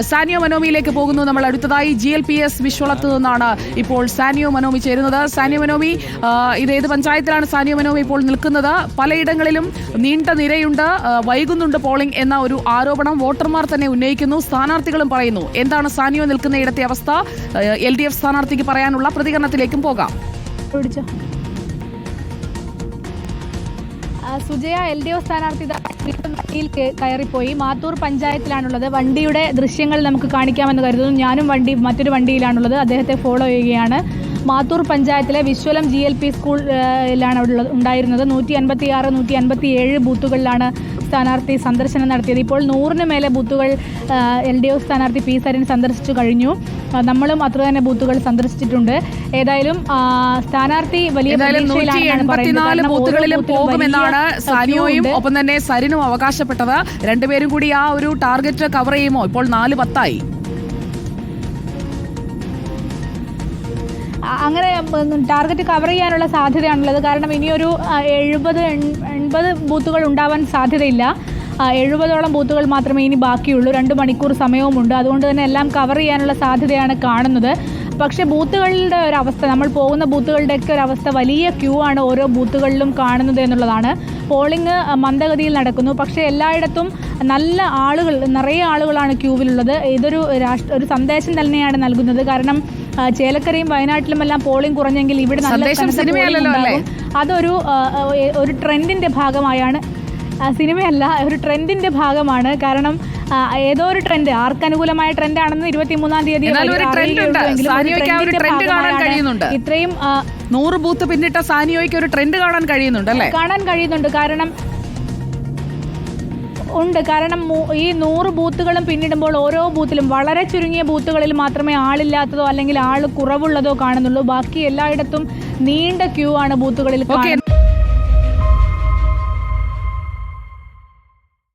സാനിയോ മനോമിയിലേക്ക് പോകുന്നു. നമ്മൾ അടുത്തതായി GLPS വിശ്വളത്ത് നിന്നാണ് ഇപ്പോൾ സാനിയോ മനോമി ചേരുന്നത്. സാനിയോ മനോമി, ഇത് ഏത് പഞ്ചായത്തിലാണ് സാനിയോ മനോമി ഇപ്പോൾ നിൽക്കുന്നത്? പലയിടങ്ങളിലും നീണ്ട നിരയുണ്ട്, വൈകുന്നുണ്ട് പോളിംഗ് എന്ന ഒരു ആരോപണം വോട്ടർമാർ തന്നെ ഉന്നയിക്കുന്നു, സ്ഥാനാർത്ഥികളും പറയുന്നു. എന്താണ് സാനിയോ നിൽക്കുന്ന ഇടത്തെ അവസ്ഥ? LDF സ്ഥാനാർത്ഥിക്ക് പറയാനുള്ള പ്രതികരണത്തിലേക്കും പോകാം. സുജയ, LDF സ്ഥാനാർത്ഥി വണ്ടിയിൽ കയറിപ്പോയി. മാത്തൂർ പഞ്ചായത്തിലാണുള്ളത്. വണ്ടിയുടെ ദൃശ്യങ്ങൾ നമുക്ക് കാണിക്കാമെന്ന് കരുതുന്നു. ഞാനും മറ്റൊരു വണ്ടിയിലാണുള്ളത്. അദ്ദേഹത്തെ ഫോളോ ചെയ്യുകയാണ്. മാത്തൂർ പഞ്ചായത്തിലെ വിശ്വലം GLP സ്കൂളിലാണ് അവിടെ ഉണ്ടായിരുന്നത്. 156, 157 ബൂത്തുകളിലാണ് സ്ഥാനാർത്ഥി സന്ദർശനം നടത്തിയത്. ഇപ്പോൾ 100-ന് മേലെ ബൂത്തുകൾ LDF സ്ഥാനാർത്ഥി P. സരിൻ സന്ദർശിച്ചു കഴിഞ്ഞു. നമ്മളും അത്ര തന്നെ ബൂത്തുകൾ സന്ദർശിച്ചിട്ടുണ്ട്. ഏതായാലും സ്ഥാനാർത്ഥി വലിയ ബൂത്തുകളിലും പോകുമെന്നാണ് സാനിയോയും ഒപ്പം തന്നെ സരിനും അവകാശപ്പെട്ടത്. രണ്ടുപേരും കൂടി ആ ഒരു ടാർഗറ്റ് കവർ ചെയ്യുമോ? ഇപ്പോൾ 4:10 അങ്ങനെ ടാർഗറ്റ് കവർ ചെയ്യാനുള്ള സാധ്യതയാണുള്ളത്. കാരണം ഇനിയൊരു 70-80 ബൂത്തുകൾ ഉണ്ടാവാൻ സാധ്യതയില്ല. 70ഓളം ബൂത്തുകൾ മാത്രമേ ഇനി ബാക്കിയുള്ളൂ. 2 മണിക്കൂർ സമയവുമുണ്ട്. അതുകൊണ്ട് തന്നെ എല്ലാം കവർ ചെയ്യാനുള്ള സാധ്യതയാണ് കാണുന്നത്. പക്ഷേ ബൂത്തുകളുടെ ഒരവസ്ഥ, നമ്മൾ പോകുന്ന ബൂത്തുകളുടെയൊക്കെ ഒരവസ്ഥ, വലിയ ക്യൂ ആണ് ഓരോ ബൂത്തുകളിലും കാണുന്നത് എന്നുള്ളതാണ്. പോളിംഗ് മന്ദഗതിയിൽ നടക്കുന്നു. പക്ഷേ എല്ലായിടത്തും നല്ല ആളുകൾ, നിറയെ ആളുകളാണ് ക്യൂവിലുള്ളത്. ഇതൊരു ഒരു സന്ദേശം തന്നെയാണ് നൽകുന്നത്. കാരണം ചേലക്കരയും വയനാട്ടിലുമെല്ലാം പോളിംഗ് കുറഞ്ഞെങ്കിൽ ഇവിടെ നല്ല അതൊരു ട്രെൻഡിന്റെ ഭാഗമായാണ്. സിനിമയല്ല, ഒരു ട്രെൻഡിന്റെ ഭാഗമാണ്. കാരണം ഏതോ ഒരു ട്രെൻഡ്, ആർക്കനുകൂലമായ ട്രെൻഡാണെന്ന് 23-ാം തീയതി ഇത്രയും 100 ബൂത്ത് പിന്നിട്ട സാനിയോയ്ക്ക് ഒരു ട്രെൻഡ് കാണാൻ കഴിയുന്നുണ്ട്. കാരണം ഈ 100 ബൂത്തുകളും പിന്നിടുമ്പോൾ ഓരോ ബൂത്തിലും വളരെ ചുരുങ്ങിയ ബൂത്തുകളിൽ മാത്രമേ ആളില്ലാത്തതോ അല്ലെങ്കിൽ ആൾ കുറവുള്ളതോ കാണുന്നുള്ളൂ. ബാക്കി എല്ലായിടത്തും നീണ്ട ക്യൂ ആണ് ബൂത്തുകളിൽ കാണുന്നത്.